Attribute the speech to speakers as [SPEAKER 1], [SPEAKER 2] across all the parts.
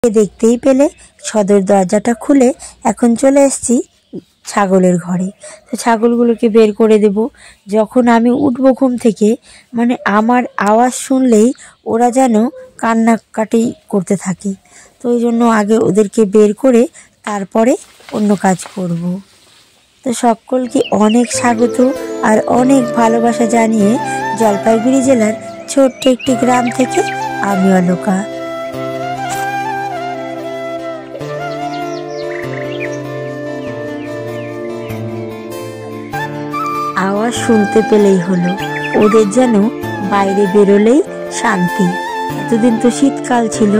[SPEAKER 1] দেখতেই পেলে সদর দরজাটা খুলে এখন চলে এসেছি ছাগলের ঘরে। তো ছাগলগুলোকে বের করে দেব। যখন আমি উঠবো ঘুম থেকে, মানে আমার আওয়াজ শুনলেই ওরা যেন কান্নাকাটি করতে থাকে। তো ওই জন্য আগে ওদেরকে বের করে তারপরে অন্য কাজ করব। তো সকলকে অনেক স্বাগত আর অনেক ভালোবাসা জানিয়ে জলপাইগুড়ি জেলার ছোট্ট একটি গ্রাম থেকে আমি অলকা। আওয়াজ শুনতে পেলেই হলো, ওদের যেন বাইরে বেরোলেই শান্তি। এতদিন তো শীতকাল ছিল,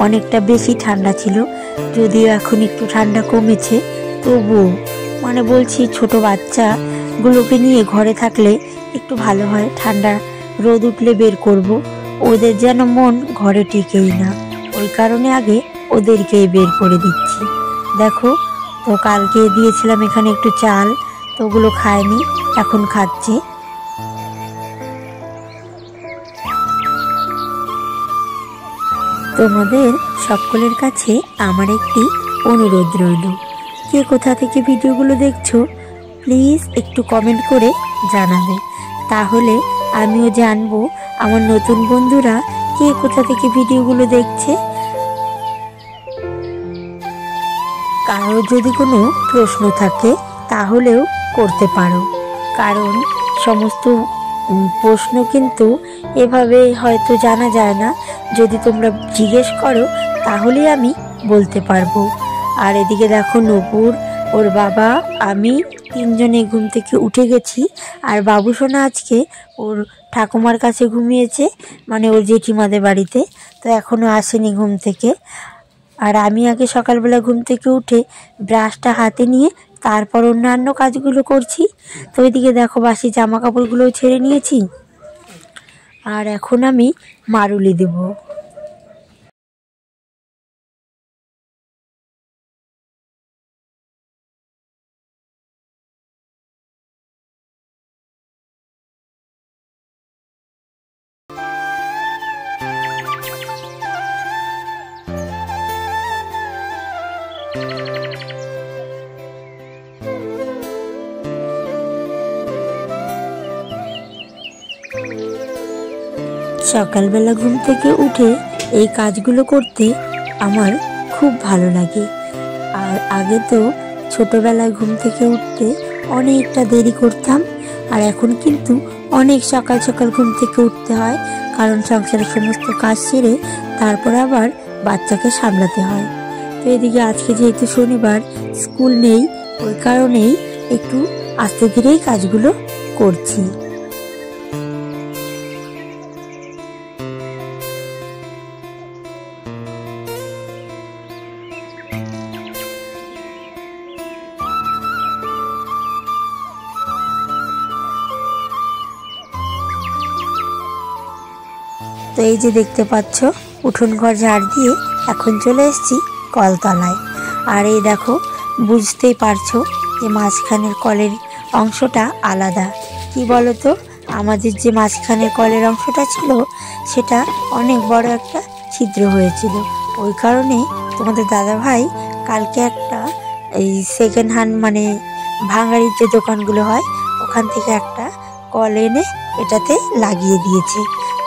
[SPEAKER 1] অনেকটা বেশি ঠান্ডা ছিল, যদিও এখন একটু ঠান্ডা কমেছে, তবুও মানে বলছি ছোট বাচ্চাগুলোকে নিয়ে ঘরে থাকলে একটু ভালো হয়। ঠান্ডা রোদ উঠলে বের করব, ওদের যেন মন ঘরে টিকেই না, ওই কারণে আগে ওদেরকেই বের করে দিচ্ছি। দেখো, তো কালকে দিয়েছিলাম এখানে একটু চাল, তো ওগুলো খায়নি, এখন খাচ্ছে। তোমাদের সকলের কাছে আমার একটি অনুরোধ রইল, কে কোথা থেকে ভিডিওগুলো দেখছো প্লিজ একটু কমেন্ট করে জানাবে, তাহলে আমিও জানবো আমার নতুন বন্ধুরা কে কোথা থেকে ভিডিওগুলো দেখছে। কারো যদি কোনো প্রশ্ন থাকে তাহলেও করতে পারো, কারণ সমস্ত প্রশ্ন কিন্তু এভাবে হয়তো জানা যায় না। যদি তোমরা জিজ্ঞেস করো তাহলেই আমি বলতে পারবো। আর এদিকে দেখো, নূপুর, ওর বাবা, আমি তিনজনে ঘুম থেকে উঠে গেছি। আর বাবু সোনা আজকে ওর ঠাকুমার কাছে ঘুমিয়েছে, মানে ওর জেঠিমাদের বাড়িতে, তো এখনও আসেনি ঘুম থেকে। আর আমি আগে সকালবেলা ঘুম থেকে উঠে ব্রাশটা হাতে নিয়ে তারপর অন্যান্য কাজগুলো করছি। তো এদিকে দেখো, বাসি জামা কাপড়গুলোও ছেড়ে নিয়েছি, আর এখন আমি মারুলি দেব। সকালবেলা ঘুম থেকে উঠে এই কাজগুলো করতে আমার খুব ভালো লাগে। আর আগে তো ছোটবেলায় ঘুম থেকে উঠতে অনেকটা দেরি করতাম, আর এখন কিন্তু অনেক সকাল সকাল ঘুম থেকে উঠতে হয়, কারণ সংসারের সমস্ত কাজ সেরে তারপর আবার বাচ্চাকে সামলাতে হয়। তো এদিকে আজকে যেহেতু শনিবার, স্কুল নেই, ওই কারণেই একটু আস্তে ধীরেই কাজগুলো করছি। তো এই যে দেখতে পাচ্ছ, উঠোন ঘর ঝাড় দিয়ে এখন চলে এসেছি কলতলায়। আর এই দেখো, বুঝতেই পারছো যে মাঝখানের কলের অংশটা আলাদা। কি বলো তো, আমাদের যে মাঝখানের কলের অংশটা ছিল সেটা অনেক বড় একটা ছিদ্র হয়েছিল। ওই কারণে তোমাদের দাদাভাই কালকে একটা এই সেকেন্ড হ্যান্ড, মানে ভাঙাড়ির যে দোকানগুলো হয় ওখান থেকে একটা কল এনে এটাতে লাগিয়ে দিয়েছে।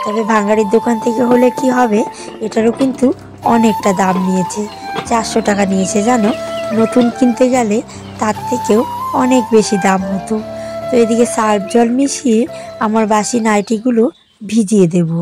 [SPEAKER 1] তবে ভাঙাড়ির দোকান থেকে হলে কি হবে, এটারও কিন্তু অনেকটা দাম নিয়েছে, 400 টাকা নিয়েছে জানো। নতুন কিনতে গেলে তার থেকেও অনেক বেশি দাম হতো। তো এদিকে সার্ফ জল মিশিয়ে আমার বাসি নাইটিগুলো ভিজিয়ে দেবো।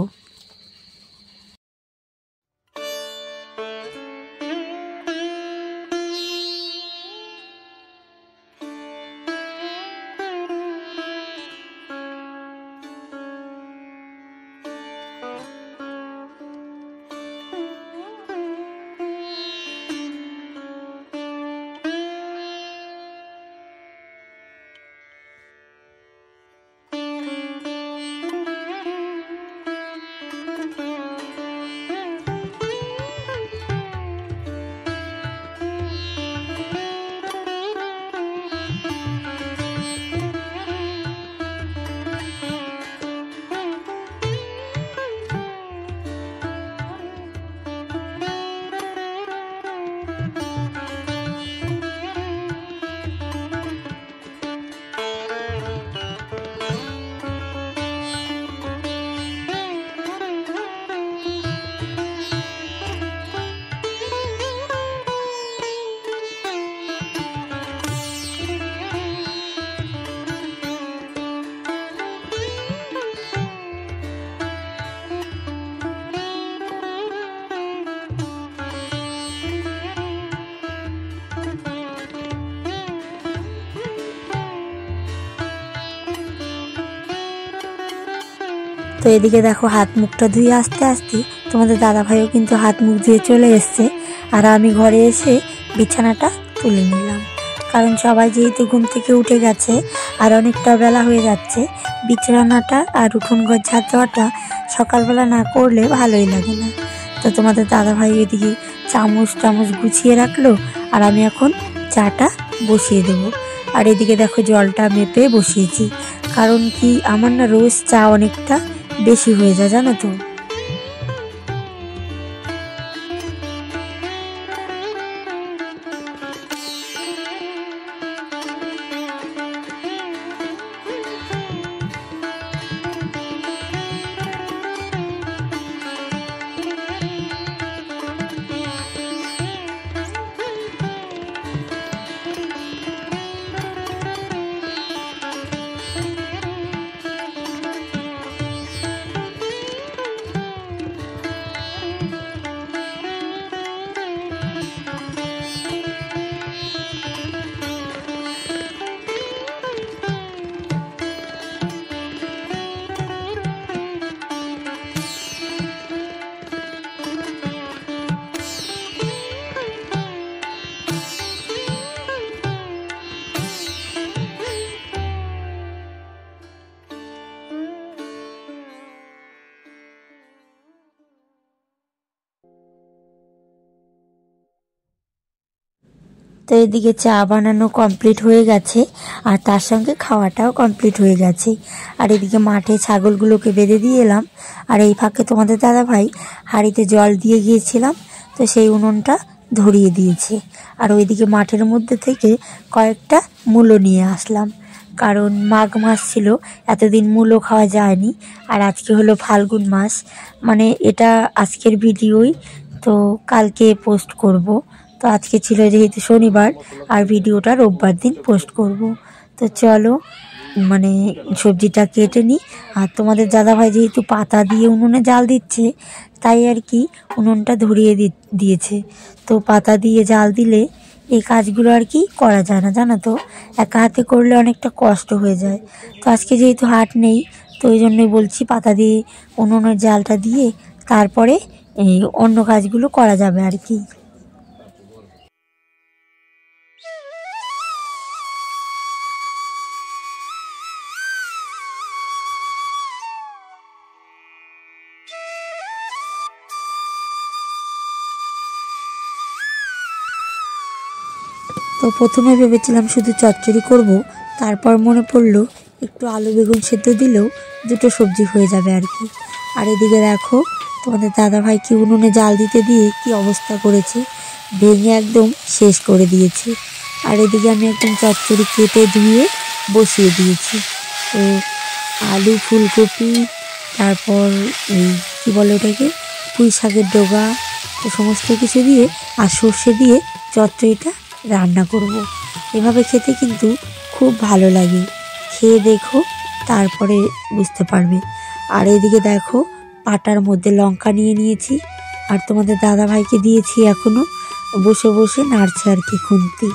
[SPEAKER 1] তো এদিকে দেখো হাত মুখটা ধুয়ে আস্তে আস্তে তোমাদের দাদাভাইও কিন্তু হাত মুখ ধুয়ে চলে এসছে। আর আমি ঘরে এসে বিছানাটা তুলে নিলাম, কারণ সবাই যেহেতু ঘুম থেকে উঠে গেছে আর অনেকটা বেলা হয়ে যাচ্ছে, বিছানাটা আর উঠোন ঘর ঝাড় দেওয়াটা সকালবেলা না করলে ভালোই লাগে না। তো তোমাদের দাদাভাই এদিকে চামচ গুছিয়ে রাখলো, আর আমি এখন চাটা বসিয়ে দেবো। আর এদিকে দেখো জলটা মেপে বসিয়েছি, কারণ কি আমার না রোজ চা অনেকটা বেশি হয়ে যায় জানো তো। তো এদিকে চা বানানো কমপ্লিট হয়ে গেছে, আর তার সঙ্গে খাওয়াটাও কমপ্লিট হয়ে গেছে। আর এদিকে মাঠে ছাগলগুলোকে বেঁধে দিয়ে এলাম, আর এই ফাঁকে তোমাদের দাদাভাই হাঁড়িতে জল দিয়ে গিয়েছিলাম, তো সেই উনুনটা ধরিয়ে দিয়েছে। আর ওইদিকে মাঠের মধ্যে থেকে কয়েকটা মূলো নিয়ে আসলাম, কারণ মাঘ মাস ছিল, এতদিন মূলো খাওয়া যায়নি। আর আজকে হলো ফাল্গুন মাস, মানে এটা আজকের ভিডিওই, তো কালকে পোস্ট করব। তো আজকে ছিল যেহেতু শনিবার, আর ভিডিওটা রোববার দিন পোস্ট করব। তো চলো মানে সবজিটা কেটে নিই। আর তোমাদের দাদাভাই যেহেতু পাতা দিয়ে উনুনে জাল দিচ্ছে, তাই আর কি উনুনটা ধরিয়ে দিয়েছে। তো পাতা দিয়ে জাল দিলে এই কাজগুলো আর কি করা যায় না জানো তো, একা হাতে করলে অনেকটা কষ্ট হয়ে যায়। তো আজকে যেহেতু হাট নেই, তো ওই জন্যই বলছি পাতা দিয়ে উনুনের জালটা দিয়ে তারপরে এই অন্য কাজগুলো করা যাবে আর কি। তো প্রথমে ভেবেছিলাম শুধু চচ্চড়ি করব, তারপর মনে পড়লো একটু আলু বেগুন সেদ্ধ দিলেও দুটো সবজি হয়ে যাবে আর কি। আর এদিকে দেখো তোমাদের দাদাভাইকে উনুনে জাল দিতে দিয়ে কি অবস্থা করেছে, ভেঙে একদম শেষ করে দিয়েছে। আর এদিকে আমি একদম চচ্চড়ি কেটে ধুয়ে বসিয়ে দিয়েছি। তো আলু, ফুলকপি, তারপর এই কী বলে ওটাকে, পুঁই শাকের ডগা, তো সমস্ত কিছু দিয়ে আর সর্ষে দিয়ে চচ্চড়িটা রান্না করব। এভাবে খেতে কিন্তু খুব ভালো লাগে, খেয়ে দেখো তারপরে বুঝতে পারবে। আর এদিকে দেখো পাটার মধ্যে লঙ্কা নিয়ে নিয়েছি, আর তোমাদের দাদাভাইকে দিয়েছি এখনো বসে বসে নাড়ছে আর কি খুন্তি।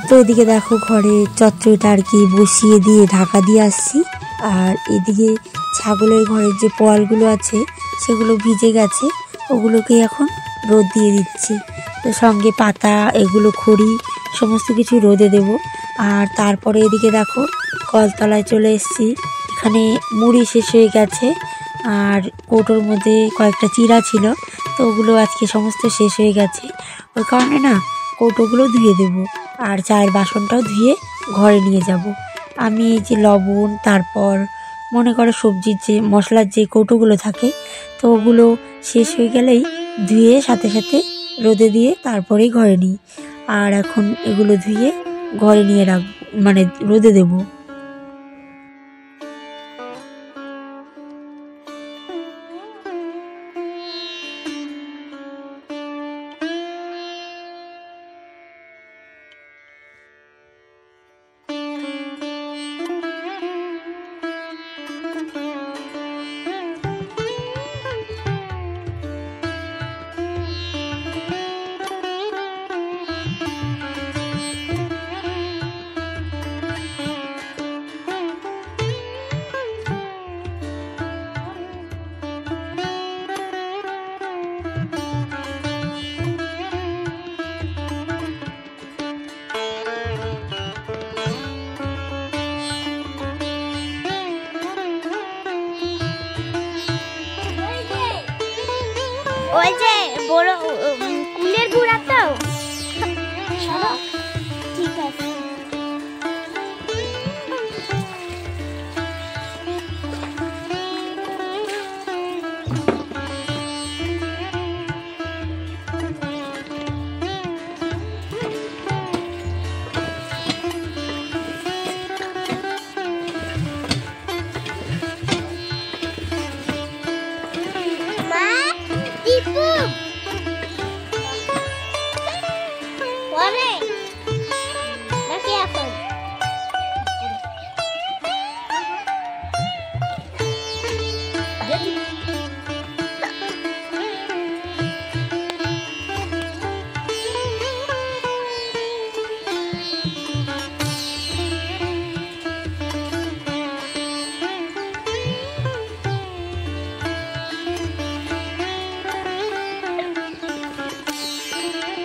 [SPEAKER 1] তো এদিকে দেখো ঘরে চচ্চড়িটা আর কি বসিয়ে দিয়ে ঢাকা দিয়ে আসছি। আর এদিকে ছাগলের ঘরের যে পোয়ালগুলো আছে সেগুলো ভিজে গেছে, ওগুলোকে এখন রোদ দিয়ে দিচ্ছি। তো সঙ্গে পাতা, এগুলো খড়ি সমস্ত কিছু রোদে দেব। আর তারপরে এদিকে দেখো কলতলায় চলে এসেছি। এখানে মুড়ি শেষ হয়ে গেছে আর কৌটোর মধ্যে কয়েকটা চিড়া ছিল, তো ওগুলো আজকে সমস্ত শেষ হয়ে গেছে। ওই কারণে না কৌটোগুলো ধুয়ে দেব আর চায়ের বাসনটাও ধুয়ে ঘরে নিয়ে যাব। আমি এই যে লবণ, তারপর মনে করো সবজির যে মশলার যে কৌটোগুলো থাকে, তো ওগুলো শেষ হয়ে গেলেই ধুয়ে সাথে সাথে রোদে দিয়ে তারপরেই ঘরে নিই। আর এখন এগুলো ধুয়ে ঘরে নিয়ে রাখবো, মানে রোদে দেবো।
[SPEAKER 2] ওই যে বড় কুলের গুড়া তো ঠিক আছে।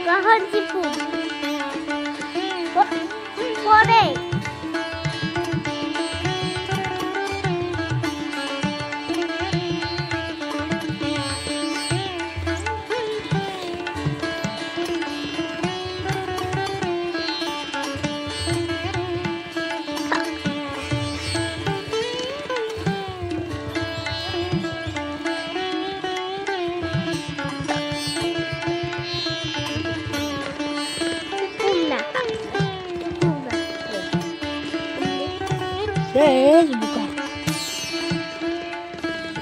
[SPEAKER 2] কখন চিপু পরে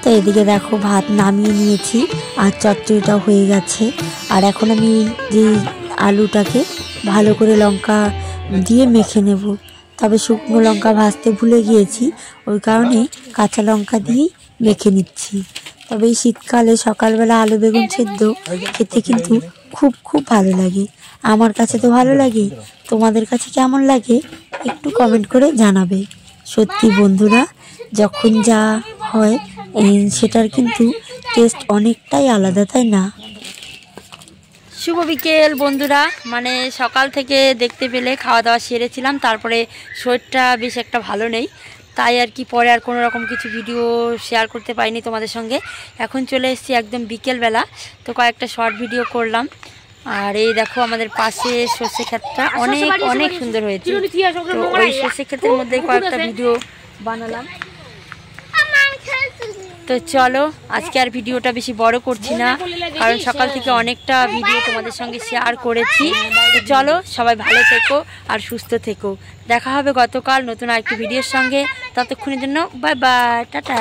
[SPEAKER 1] তো এদিকে দেখো ভাত নামিয়ে নিয়েছি আর চচ্চড়িটাও হয়ে গেছে। আর এখন আমি যে আলুটাকে ভালো করে লঙ্কা দিয়ে মেখে নেব, তবে শুকনো লঙ্কা ভাজতে ভুলে গিয়েছি, ওই কারণে কাঁচা লঙ্কা দিয়েই মেখে নিচ্ছি। তবে এই শীতকালে সকালবেলা আলু বেগুন সেদ্ধ খেতে কিন্তু খুব খুব ভালো লাগে। আমার কাছে তো ভালো লাগে, তোমাদের কাছে কেমন লাগে একটু কমেন্ট করে জানাবে। সত্যি বন্ধুরা, যখন যা হয় সেটার কিন্তু টেস্ট অনেকটাই আলাদা, তাই না?
[SPEAKER 3] শুভ বিকেল বন্ধুরা, মানে সকাল থেকে দেখতে পেলে খাওয়া দাওয়া সেরেছিলাম, তারপরে শরীরটা বেশ একটা ভালো নেই, তাই আর কি পরে আর কোনো রকম কিছু ভিডিও শেয়ার করতে পারিনি তোমাদের সঙ্গে। এখন চলে এসেছি একদম বিকেলবেলা, তো কয়েকটা শর্ট ভিডিও করলাম। আর এই দেখো আমাদের পাশে সর্ষে ক্ষেতটা অনেক অনেক সুন্দর হয়েছে, তো ওই সর্ষে ক্ষেতের মধ্যে কয়েকটা ভিডিও বানালাম। তো চলো আজকে আর ভিডিওটা বেশি বড় করছি না, কারণ সকাল থেকে অনেকটা ভিডিও তোমাদের সঙ্গে শেয়ার করেছি। তো চলো সবাই ভালো থেকো আর সুস্থ থেকো, দেখা হবে গতকাল নতুন আরেকটি ভিডিওর সঙ্গে। ততক্ষণের জন্য বাই বাই, টাটা।